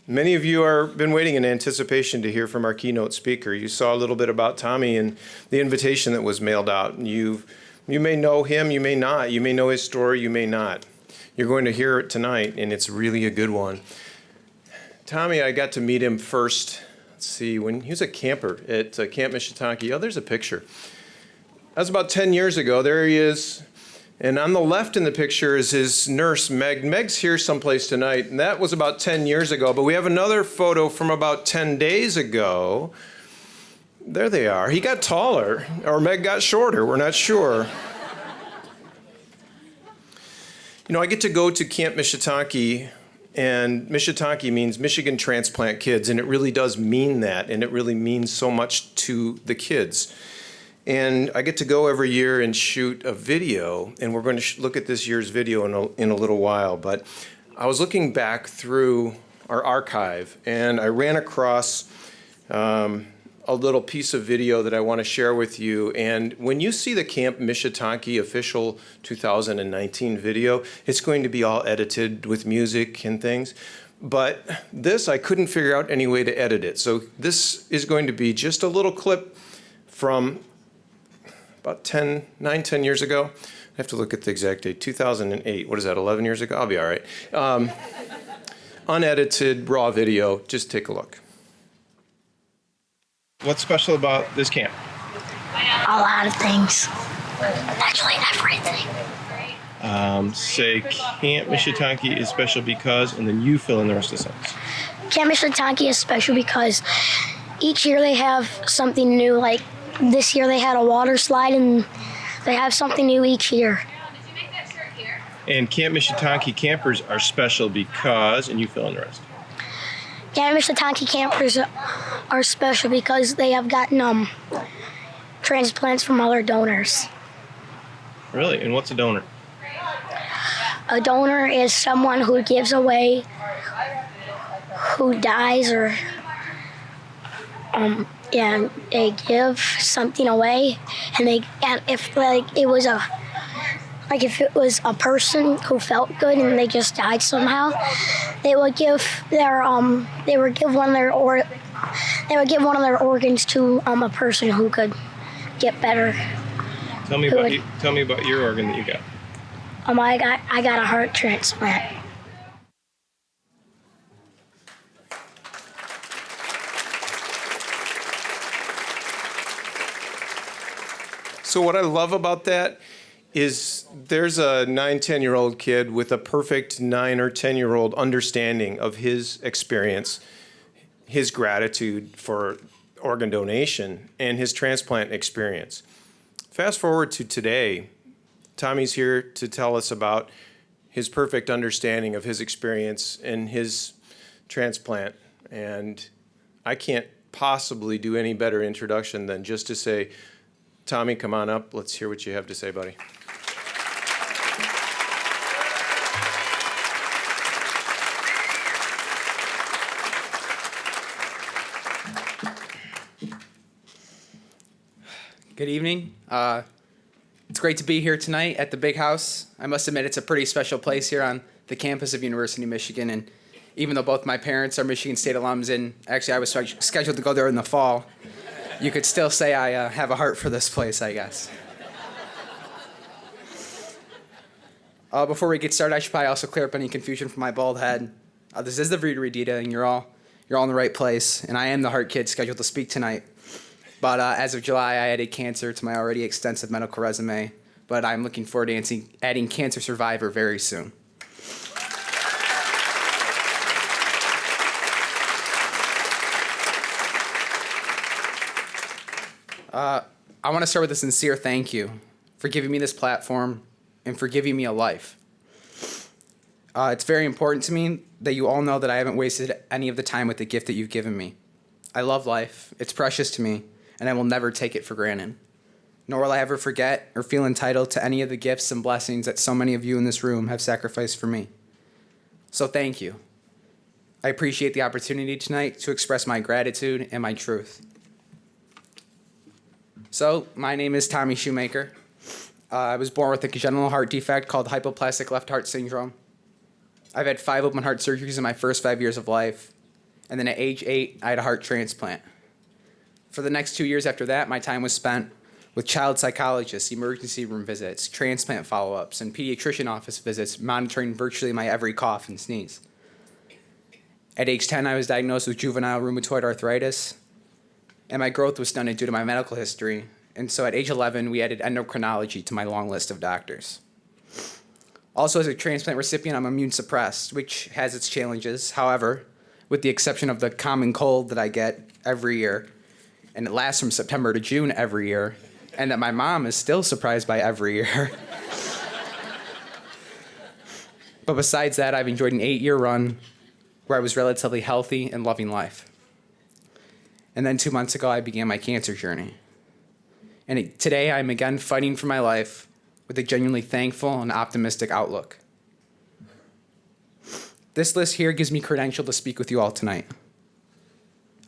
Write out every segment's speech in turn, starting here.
Many of you have been waiting in anticipation to hear from our keynote speaker. You saw a little bit about Tommy and the invitation that was mailed out. You may know him, you may not. You may know his story, you may not. You're going to hear it tonight, and it's really a good one. Tommy, I got to meet him first, let's see, when he was a camper at Camp Misha Taki. Oh, there's a picture. That was about 10 years ago. There he is. And on the left in the picture is his nurse, Meg. Meg's here someplace tonight, and that was about 10 years ago. But we have another photo from about 10 days ago. There they are. He got taller, or Meg got shorter. We're not sure. You know, I get to go to Camp Misha Taki, and Misha Taki means Michigan Transplant Kids, and it really does mean that, and it really means so much to the kids. And I get to go every year and shoot a video, and we're going to look at this year's video in a little while. But I was looking back through our archive, and I ran across a little piece of video that I want to share with you. And when you see the Camp Misha Taki official 2019 video, it's going to be all edited with music and things. But this, I couldn't figure out any way to edit it. So this is going to be just a little clip from about 10 years ago. I have to look at the exact date, 2008. What is that, 11 years ago? I'll be all right. Unedited, raw video. Just take a look. What's special about this camp? A lot of things. Actually, everything. Say Camp Misha Taki is special because, and then you fill in the rest of the sentence. Camp Misha Taki is special because each year they have something new. Like this year they had a water slide, and they have something new each year. And Camp Misha Taki campers are special because, and you fill in the rest. Camp Misha Taki campers are special because they have gotten transplants from other donors. Really? And what's a donor? A donor is someone who gives away, who dies, or they give something away, and if it was a person who felt good and they just died somehow, they would give one of their organs to a person who could get better. Tell me about your organ that you got. I got a heart transplant. So what I love about that is there's a 9-10-year-old kid with a perfect 9 or 10-year-old understanding of his experience, his gratitude for organ donation, and his transplant experience. Fast forward to today, Tommy's here to tell us about his perfect understanding of his experience and his transplant. And I can't possibly do any better introduction than just to say, Tommy, come on up. Let's hear what you have to say, buddy. Good evening. It's great to be here tonight at the Big House. I must admit it's a pretty special place here on the campus of University of Michigan, and even though both my parents are Michigan State alums, and actually I was scheduled to go there in the fall, you could still say I have a heart for this place, I guess. Before we get started, I should probably also clear up any confusion from my bald head. This is the Vita Redita, and you're all in the right place, and I am the heart kid scheduled to speak tonight. But as of July, I added cancer to my already extensive medical resume, but I'm looking forward to adding cancer survivor very soon. I want to start with a sincere thank you for giving me this platform and for giving me a life. It's very important to me that you all know that I haven't wasted any of the time with the gift that you've given me. I love life. It's precious to me, and I will never take it for granted. Nor will I ever forget or feel entitled to any of the gifts and blessings that so many of you in this room have sacrificed for me. So thank you. I appreciate the opportunity tonight to express my gratitude and my truth. So, my name is Tommy Schomaker. I was born with a congenital heart defect called hypoplastic left heart syndrome. I've had 5 open heart surgeries in my first 5 years of life, And then at age 8, I had a heart transplant. For the next 2 years after that, my time was spent with child psychologists, emergency room visits, transplant follow-ups, and pediatrician office visits, monitoring virtually my every cough and sneeze. At age 10, I was diagnosed with juvenile rheumatoid arthritis, and my growth was stunted due to my medical history. And so at age 11, we added endocrinology to my long list of doctors. Also, as a transplant recipient, I'm immune suppressed, which has its challenges. However, with the exception of the common cold that I get every year, and it lasts from September to June every year, and that my mom is still surprised by every year. But besides that, I've enjoyed an 8-year run where I was relatively healthy and loving life. And then 2 months ago, I began my cancer journey. And today, I'm again fighting for my life with a genuinely thankful and optimistic outlook. This list here gives me credential to speak with you all tonight.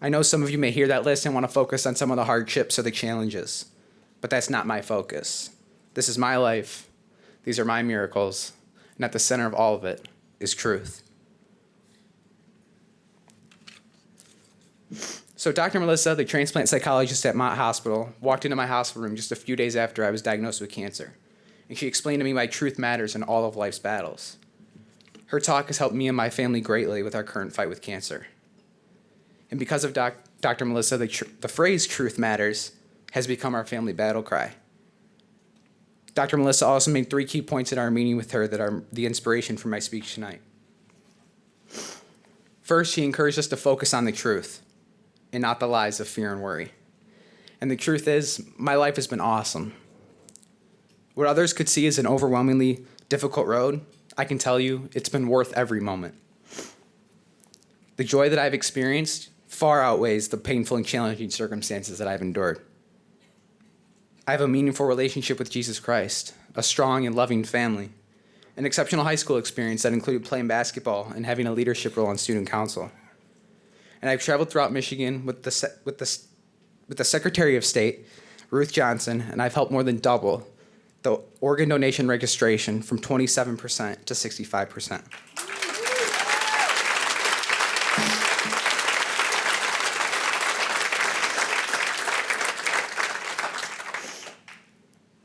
I know some of you may hear that list and want to focus on some of the hardships or the challenges, but that's not my focus. This is my life. These are my miracles, and at the center of all of it is truth. So Dr. Melissa, the transplant psychologist at Mott Hospital, walked into my hospital room just a few days after I was diagnosed with cancer, and she explained to me why truth matters in all of life's battles. Her talk has helped me and my family greatly with our current fight with cancer. And because of Dr. Melissa, the phrase truth matters has become our family battle cry. Dr. Melissa also made 3 key points in our meeting with her that are the inspiration for my speech tonight. First, she encouraged us to focus on the truth and not the lies of fear and worry. And the truth is, my life has been awesome. What others could see as an overwhelmingly difficult road, I can tell you it's been worth every moment. The joy that I've experienced far outweighs the painful and challenging circumstances that I've endured. I have a meaningful relationship with Jesus Christ, a strong and loving family, an exceptional high school experience that included playing basketball and having a leadership role on student council. And I've traveled throughout Michigan with the Secretary of State, Ruth Johnson, and I've helped more than double the organ donation registration from 27% to 65%.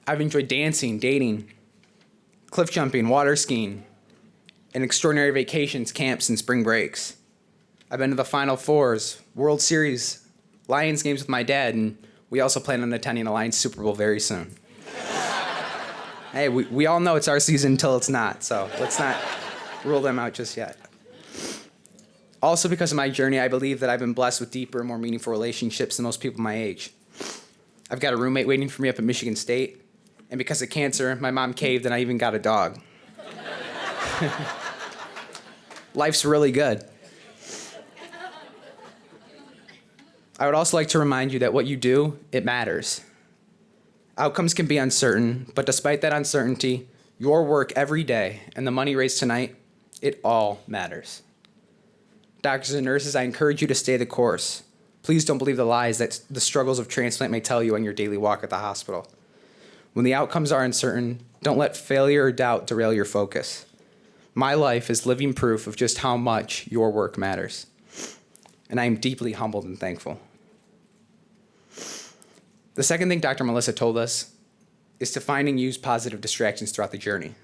I've enjoyed dancing, dating, cliff jumping, water skiing, and extraordinary vacations, camps, and spring breaks. I've been to the Final Fours, World Series, Lions games with my dad, and we also plan on attending a Lions Super Bowl very soon. Hey, we all know it's our season until it's not, so let's not rule them out just yet. Also, because of my journey, I believe that I've been blessed with deeper and more meaningful relationships than most people my age. I've got a roommate waiting for me up at Michigan State, and because of cancer, my mom caved and I even got a dog. Life's really good. I would also like to remind you that what you do, it matters. Outcomes can be uncertain, but despite that uncertainty, your work every day and the money raised tonight, it all matters. Doctors and nurses, I encourage you to stay the course. Please don't believe the lies that the struggles of transplant may tell you on your daily walk at the hospital. When the outcomes are uncertain, don't let failure or doubt derail your focus. My life is living proof of just how much your work matters, and I am deeply humbled and thankful. The second thing Dr. Melissa told us is to find and use positive distractions throughout the journey.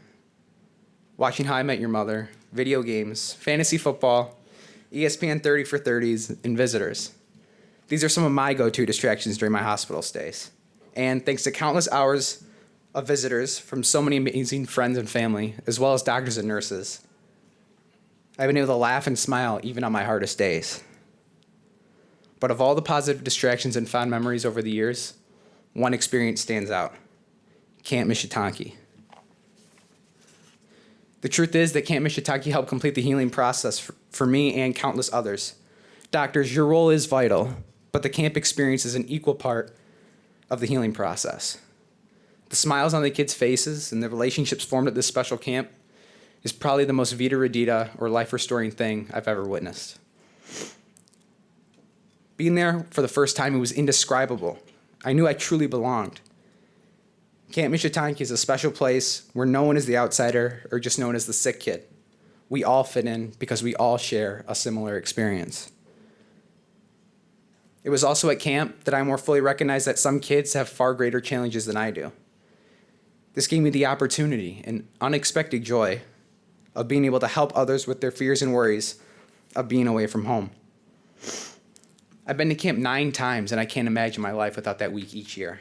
Watching How I Met Your Mother, video games, fantasy football, ESPN 30 for 30s, and visitors. These are some of my go-to distractions during my hospital stays. And thanks to countless hours of visitors from so many amazing friends and family, as well as doctors and nurses, I've been able to laugh and smile even on my hardest days. But of all the positive distractions and fond memories over the years, one experience stands out. Camp Misha Taki. The truth is that Camp Misha Taki helped complete the healing process for me and countless others. Doctors, your role is vital, but the camp experience is an equal part of the healing process. The smiles on the kids' faces and the relationships formed at this special camp is probably the most Vita Redita or life-restoring thing I've ever witnessed. Being there for the first time, it was indescribable. I knew I truly belonged. Camp Misha Taki is a special place where no one is the outsider or just known as the sick kid. We all fit in because we all share a similar experience. It was also at camp that I more fully recognized that some kids have far greater challenges than I do. This gave me the opportunity and unexpected joy of being able to help others with their fears and worries of being away from home. I've been to camp 9 times, and I can't imagine my life without that week each year.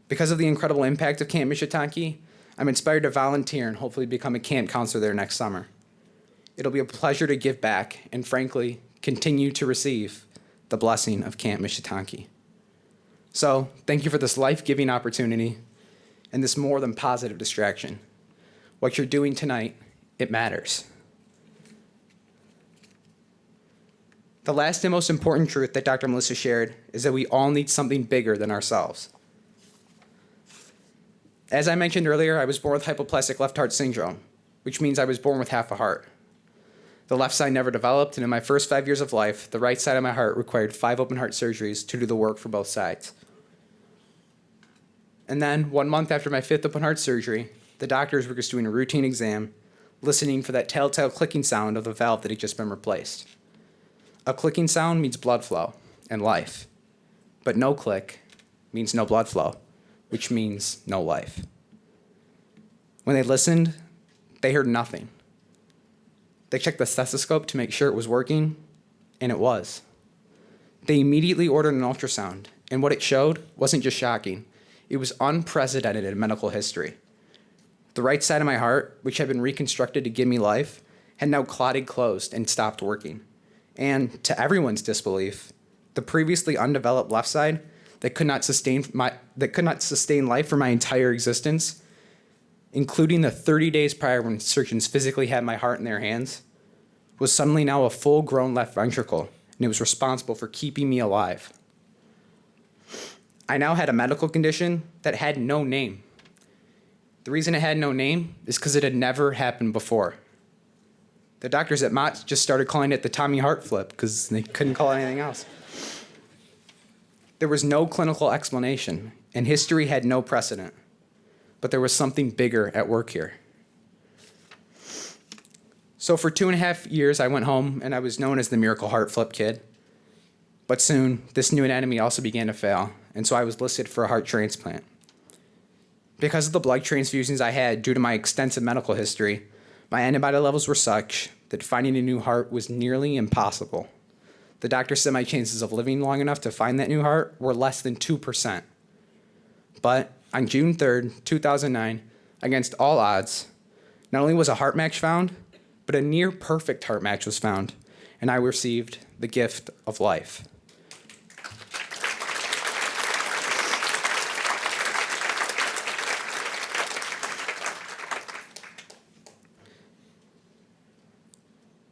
Because of the incredible impact of Camp Misha Taki, I'm inspired to volunteer and hopefully become a camp counselor there next summer. It'll be a pleasure to give back and, frankly, continue to receive the blessing of Camp Misha Taki. So, thank you for this life-giving opportunity and this more than positive distraction. What you're doing tonight, it matters. The last and most important truth that Dr. Melissa shared is that we all need something bigger than ourselves. As I mentioned earlier, I was born with hypoplastic left heart syndrome, which means I was born with half a heart. The left side never developed, and in my first 5 years of life, the right side of my heart required 5 open heart surgeries to do the work for both sides. And then, 1 month after my 5th open heart surgery, the doctors were just doing a routine exam, listening for that telltale clicking sound of the valve that had just been replaced. A clicking sound means blood flow and life, but no click means no blood flow, which means no life. When they listened, they heard nothing. They checked the stethoscope to make sure it was working, and it was. They immediately ordered an ultrasound, and what it showed wasn't just shocking. It was unprecedented in medical history. The right side of my heart, which had been reconstructed to give me life, had now clotted closed and stopped working. And to everyone's disbelief, the previously undeveloped left side that could not sustain life for my entire existence, including the 30 days prior when surgeons physically had my heart in their hands, was suddenly now a full-grown left ventricle, and it was responsible for keeping me alive. I now had a medical condition that had no name. The reason it had no name is because it had never happened before. The doctors at Mott just started calling it the Tommy Heart flip because they couldn't call it anything else. There was no clinical explanation, and history had no precedent. But there was something bigger at work here. So for 2.5 years, I went home, and I was known as the Miracle Heart Flip Kid. But soon, this new anatomy also began to fail, and so I was listed for a heart transplant. Because of the blood transfusions I had due to my extensive medical history, my antibody levels were such that finding a new heart was nearly impossible. The doctor said my chances of living long enough to find that new heart were less than 2%. But on June 3rd, 2009, against all odds, not only was a heart match found, but a near perfect heart match was found, and I received the gift of life.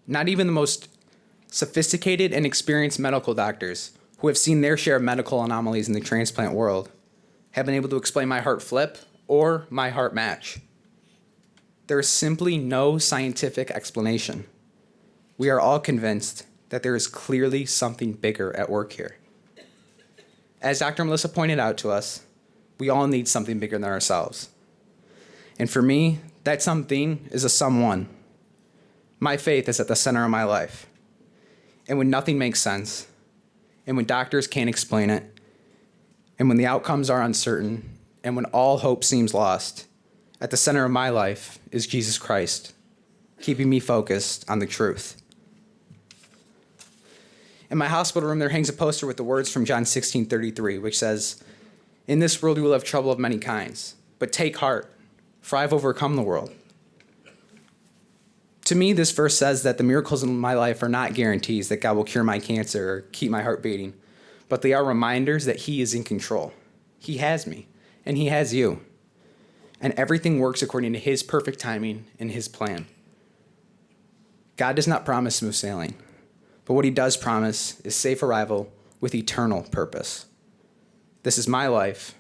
Not even the most sophisticated and experienced medical doctors who have seen their share of medical anomalies in the transplant world have been able to explain my heart flip or my heart match. There is simply no scientific explanation. We are all convinced that there is clearly something bigger at work here. As Dr. Melissa pointed out to us, we all need something bigger than ourselves. And for me, that something is a someone. My faith is at the center of my life. And when nothing makes sense, and when doctors can't explain it, and when the outcomes are uncertain, and when all hope seems lost, at the center of my life is Jesus Christ, keeping me focused on the truth. In my hospital room, there hangs a poster with the words from John 16:33, which says, "In this world you will have trouble of many kinds, but take heart, for I have overcome the world." To me, this verse says that the miracles in my life are not guarantees that God will cure my cancer or keep my heart beating, but they are reminders that He is in control. He has me, and He has you. And everything works according to His perfect timing and His plan. God does not promise smooth sailing, but what He does promise is safe arrival with eternal purpose. This is my life,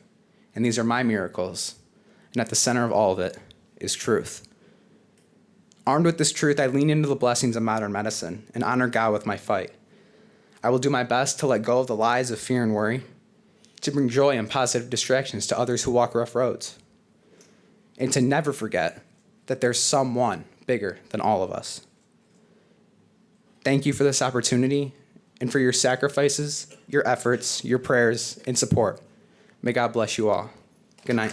and these are my miracles, and at the center of all of it is truth. Armed with this truth, I lean into the blessings of modern medicine and honor God with my fight. I will do my best to let go of the lies of fear and worry, to bring joy and positive distractions to others who walk rough roads, and to never forget that there's someone bigger than all of us. Thank you for this opportunity, and for your sacrifices, your efforts, your prayers, and support. May God bless you all. Good night.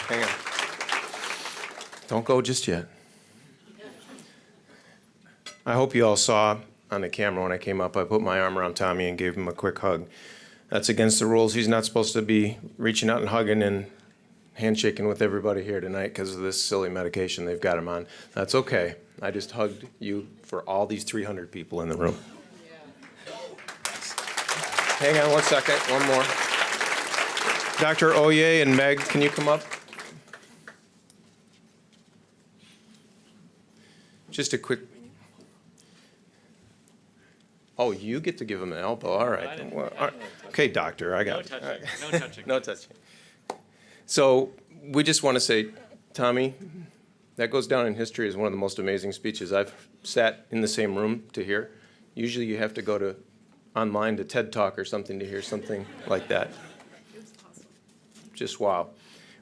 Hang on. Don't go just yet. I hope you all saw on the camera when I came up, I put my arm around Tommy and gave him a quick hug. That's against the rules. He's not supposed to be reaching out and hugging and handshaking with everybody here tonight because of this silly medication they've got him on. That's okay. I just hugged you for all these 300 people in the room. Hang on one second, one more. Dr. Oye and Meg, can you come up? Just a quick. Oh, you get to give him an elbow. All right. Well, all right. Okay, doctor, I got it. No touching. Right. No touching. No touching. So we just want to say, Tommy, that goes down in history as one of the most amazing speeches I've sat in the same room to hear. Usually you have to go to online to TED Talk or something to hear something like that. Just wow.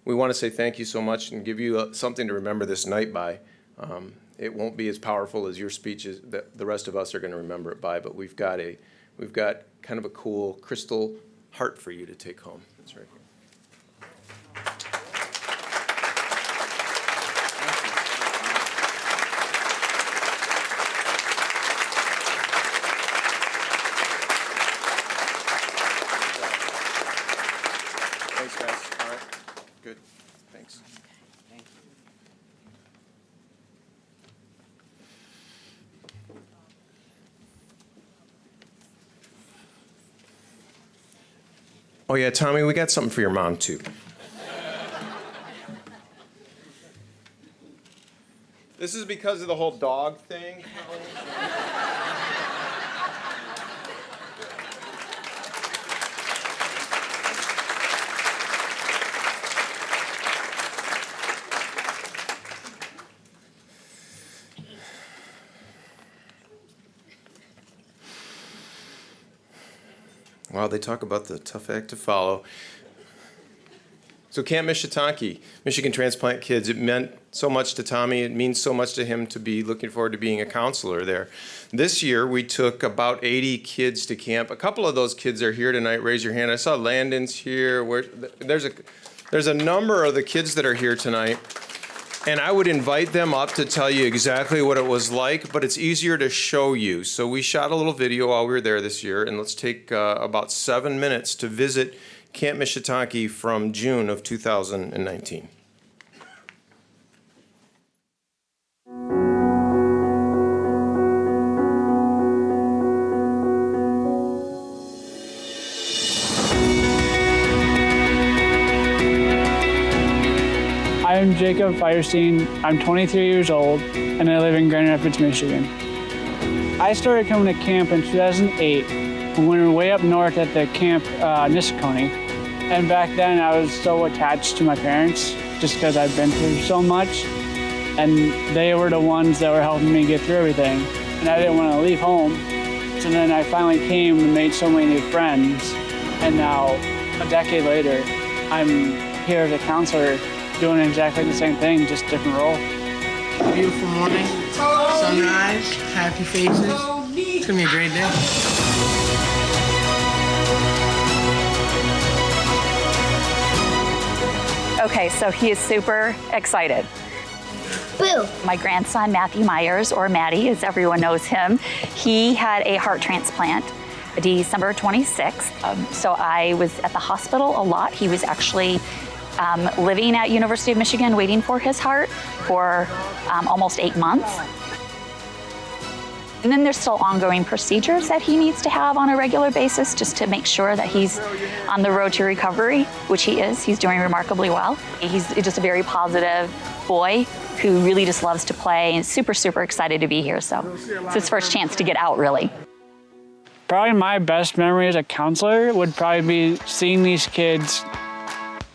We want to say thank you so much and give you something to remember this night by. It won't be as powerful as your speeches that the rest of us are going to remember it by, but we've got kind of a cool crystal heart for you to take home. That's right here. Thanks, guys. All right. Good. Thanks. Oh, yeah, Tommy, we got something for your mom, too. This is because of the whole dog thing. Wow, they talk about the tough act to follow. So Camp Misha Taki, Michigan Transplant Kids, it meant so much to Tommy. It means so much to him to be looking forward to being a counselor there. This year, we took about 80 kids to camp. A couple of those kids are here tonight. Raise your hand. I saw Landon's here. There's a number of the kids that are here tonight. And I would invite them up to tell you exactly what it was like, but it's easier to show you. So we shot a little video while we were there this year, and let's take about 7 minutes to visit Camp Misha Taki from June of 2019. I'm Jacob Firestein. I'm 23 years old, and I live in Grand Rapids, Michigan. I started coming to camp in 2008 when we were way up north at the camp Nisqually. And back then, I was so attached to my parents just because I've been through so much. And they were the ones that were helping me get through everything. And I didn't want to leave home. So then I finally came and made so many new friends. And now, a decade later, I'm here as a counselor doing exactly the same thing, just different role. Beautiful morning, sunrise, happy faces. It's gonna be a great day. Okay, so he is super excited. Boo! My grandson, Matthew Myers, or Matty, as everyone knows him, he had a heart transplant December 26th. So I was at the hospital a lot. He was actually living at University of Michigan waiting for his heart for almost 8 months. And then there's still ongoing procedures that he needs to have on a regular basis just to make sure that he's on the road to recovery, which he is. He's doing remarkably well. He's just a very positive boy who really just loves to play and super, super excited to be here. So it's his first chance to get out, really. Probably my best memory as a counselor would probably be seeing these kids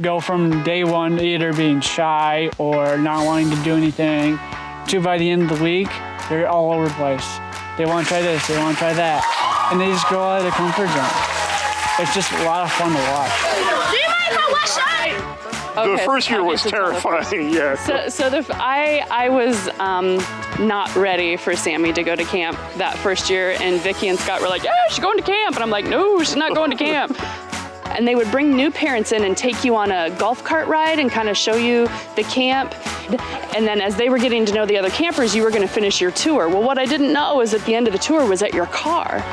go from day one to either being shy or not wanting to do anything to by the end of the week, they're all over the place. They want to try this, they want to try that, and they just go out of their comfort zone. It's just a lot of fun to watch. Do you mind if I wash up? The first year was terrifying, yeah. I was not ready for Sammy to go to camp that first year, and Vicky and Scott were like, yeah, she's going to camp. And I'm like, no, she's not going to camp. And they would bring new parents in and take you on a golf cart ride and kind of show you the camp. And then as they were getting to know the other campers, you were going to finish your tour. Well, what I didn't know is at the end of the tour was at your car.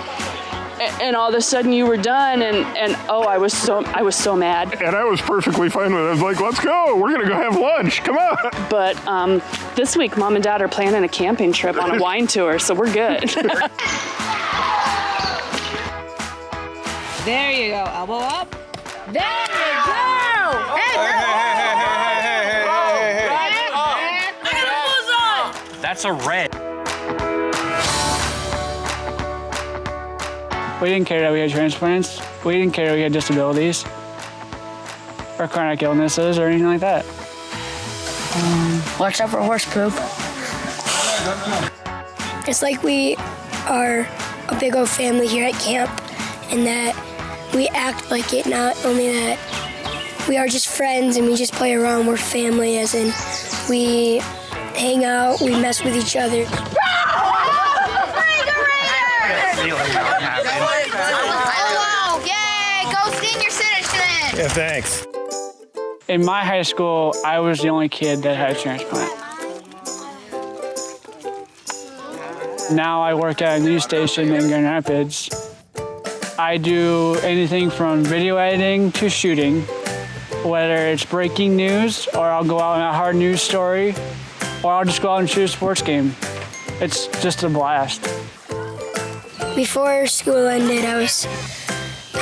And all of a sudden you were done, and oh, I was so mad. And I was perfectly fine with it. I was like, let's go. We're going to go have lunch. Come on. But this week, Mom and Dad are planning a camping trip on a wine tour, so we're good. There you go. Elbow up. There you go. Hey, look at the bullseye. That's a red. We didn't care that we had transplants. We didn't care that we had disabilities or chronic illnesses or anything like that. Watch out for horse poop. It's like we are a big old family here at camp, and that we act like it, not only that we are just friends and we just play around, we're family, as in we hang out, we mess with each other. Yeah, thanks. In my high school, I was the only kid that had a transplant. Now I work at a news station in Grand Rapids. I do anything from video editing to shooting, whether it's breaking news, or I'll go out on a hard news story, or I'll just go out and shoot a sports game. It's just a blast. Before school ended,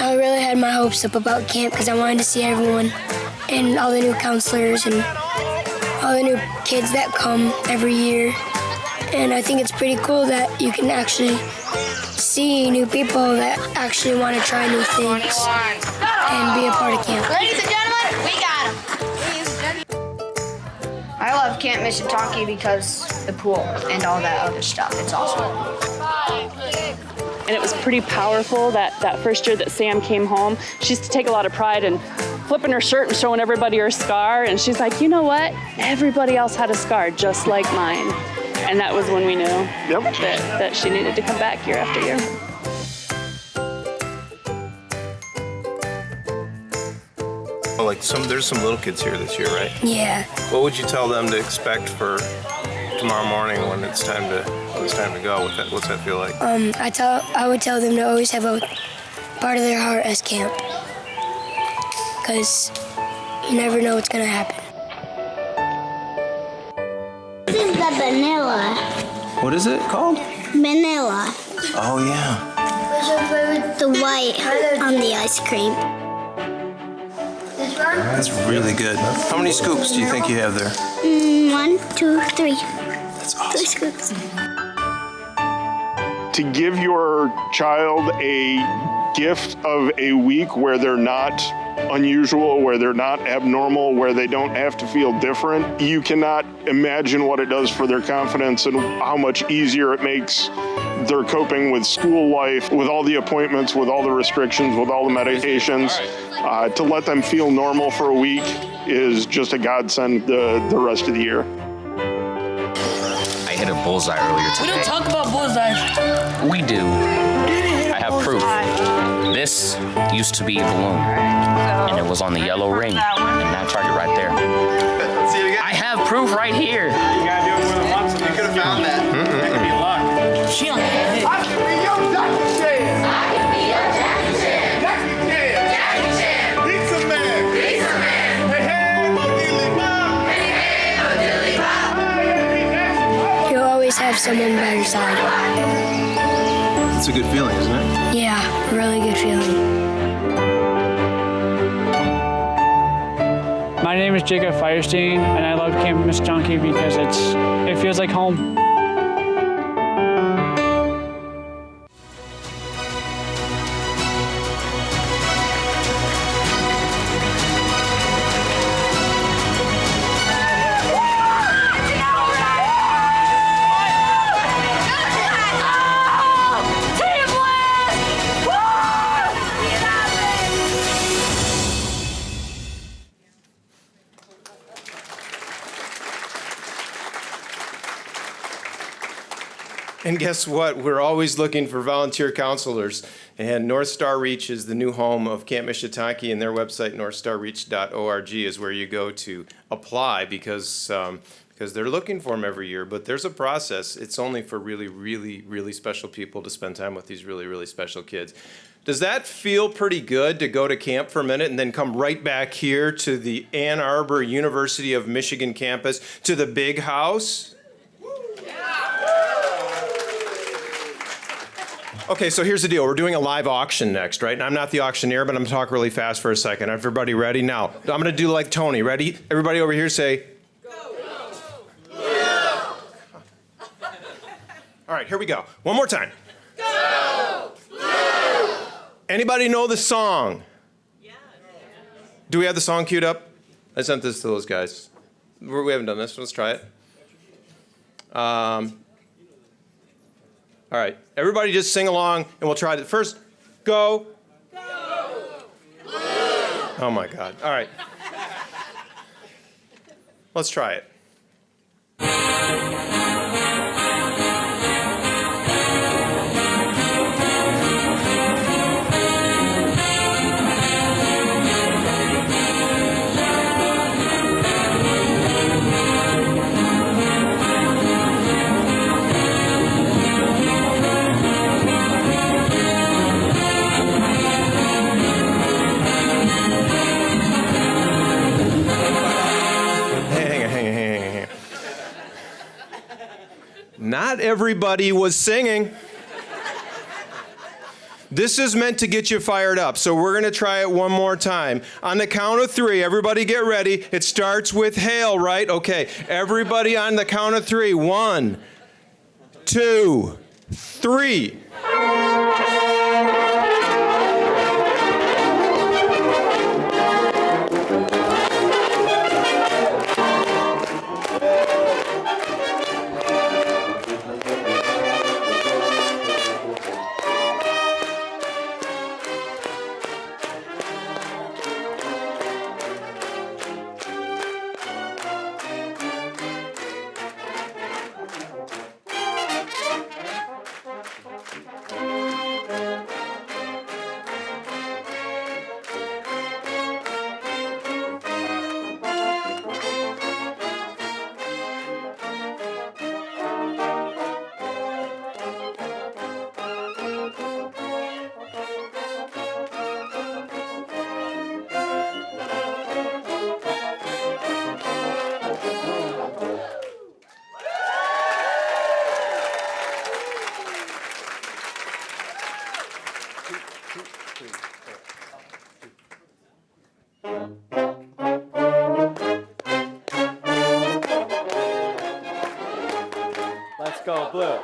I really had my hopes up about camp because I wanted to see everyone and all the new counselors and all the new kids that come every year. And I think it's pretty cool that you can actually see new people that actually want to try new things and be a part of camp. Ladies and gentlemen, we got him. I love Camp Misha Taki because the pool and all that other stuff. It's awesome. And it was pretty powerful that first year that Sam came home. She used to take a lot of pride in flipping her shirt and showing everybody her scar. And she's like, you know what? Everybody else had a scar just like mine. And that was when we knew that she needed to come back year after year. Well, like there's some little kids here this year, right? Yeah. What would you tell them to expect for tomorrow morning when it's time to go? What's that feel like? I would tell them to always have a part of their heart as camp, because you never know what's gonna happen. This is the vanilla. What is it called? Vanilla. Oh yeah. The white on the ice cream. That's really good. How many scoops do you think you have there? 1, 2, 3. That's awesome. 3 scoops. To give your child a gift of a week where they're not unusual, where they're not abnormal, where they don't have to feel different, you cannot imagine what it does for their confidence and how much easier it makes their coping with school life, with all the appointments, with all the restrictions, with all the medications. To let them feel normal for a week is just a godsend the rest of the year. I hit a bullseye earlier today. We don't talk about bullseyes. We do. I have proof. This used to be a balloon, and it was on the yellow ring, and that target right there. I have proof right here. You gotta do it more than once. You could have found that. That could be luck. She on that. I can be your Jackie Chan. I can be your Jackie Chan. Jackie Chan. Jackie Chan. Pizza Man. Pizza Man. Hey, hey, mo dilly bop. Hey, hey, mo dilly bop. You'll always have someone by your side. It's a good feeling, isn't it? Yeah, really good feeling. My name is Jacob Firestein, and I love Camp Misha Taki because it feels like home. And guess what? We're always looking for volunteer counselors. And North Star Reach is the new home of Camp Misha Taki, and their website, northstarreach.org, is where you go to apply because they're looking for them every year. But there's a process. It's only for really, really, really special people to spend time with these really, really special kids. Does that feel pretty good to go to camp for a minute and then come right back here to the Ann Arbor University of Michigan campus, to the big house? Okay, so here's the deal. We're doing a live auction next, right? And I'm not the auctioneer, but I'm gonna talk really fast for a second. Everybody ready? Now, I'm gonna do like Tony. Ready? Everybody over here say, go. Go. All right, here we go. One more time. Go. Anybody know the song? Yeah. Do we have the song queued up? I sent this to those guys. We haven't done this. Let's try it. All right, everybody just sing along, and we'll try it. First, go. Go. Oh, my God. All right. Let's try it. Not everybody was singing. This is meant to get you fired up, so we're going to try it one more time. On the count of three, everybody get ready. It starts with hail, right? Okay, everybody on the count of three. 1, 2, 3. Let's go, blue.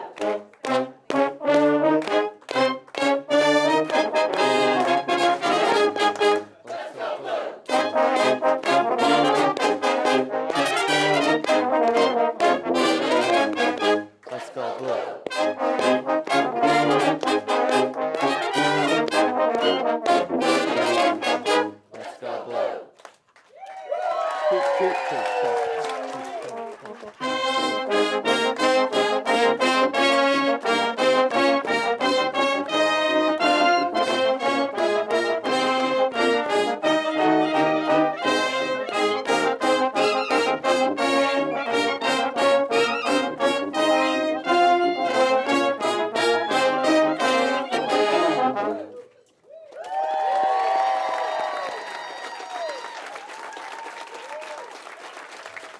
Let's go, blue. Let's go, blue.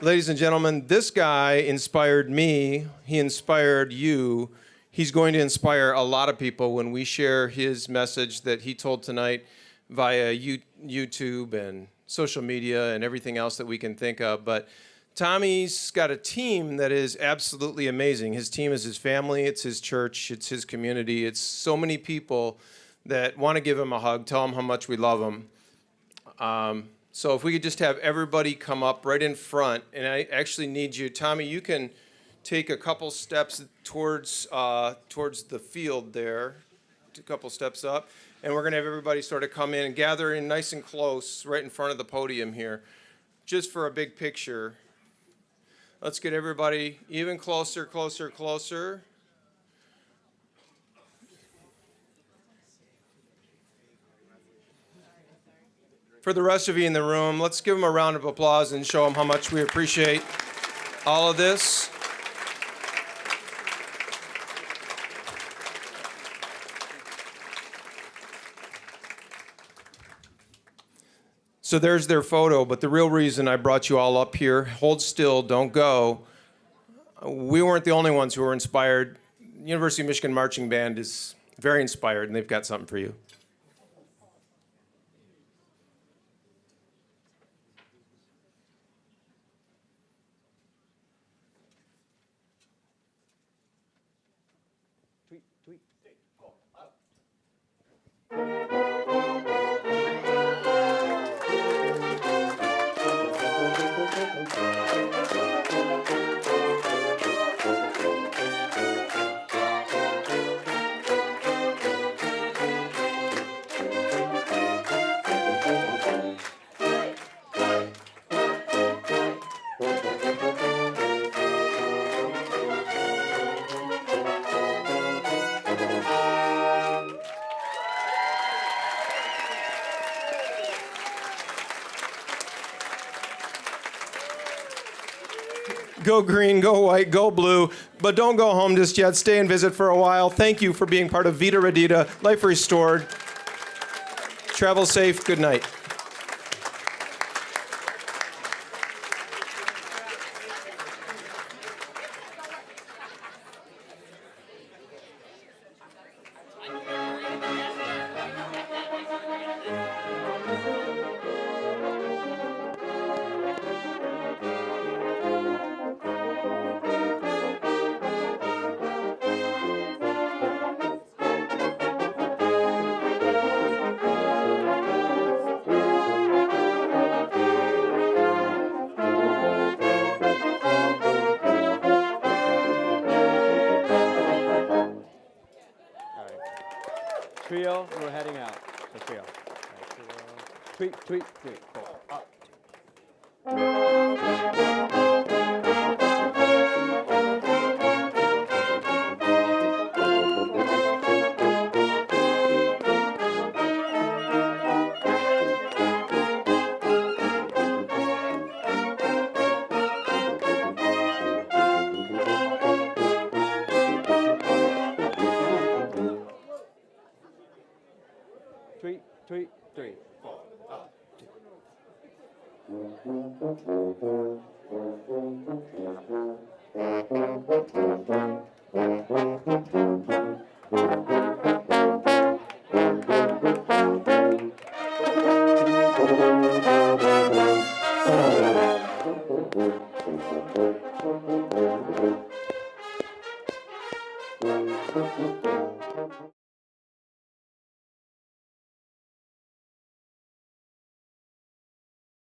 Ladies and gentlemen, this guy inspired me. He inspired you. He's going to inspire a lot of people when we share his message that he told tonight via YouTube and social media and everything else that we can think of. But Tommy's got a team that is absolutely amazing. His team is his family, it's his church, it's his community. It's so many people that want to give him a hug, tell him how much we love him. So if we could just have everybody come up right in front, and I actually need you, Tommy, you can take a couple steps towards the field there, a couple steps up, and we're going to have everybody sort of come in and gather in nice and close right in front of the podium here, just for a big picture. Let's get everybody even closer, closer, closer. For the rest of you in the room, let's give them a round of applause and show them how much we appreciate all of this. So there's their photo, but the real reason I brought you all up here, hold still, don't go. We weren't the only ones who were inspired. University of Michigan Marching Band is very inspired, and they've got something for you. Go green, go white, go blue, but don't go home just yet. Stay and visit for a while. Thank you for being part of Vita Redita, Life Restored. Travel safe, good night. Trio, we're heading out. The trio. Tweet, tweet, tweet. Cool. Up. Tweet, tweet, 3, 4, up. Thank you.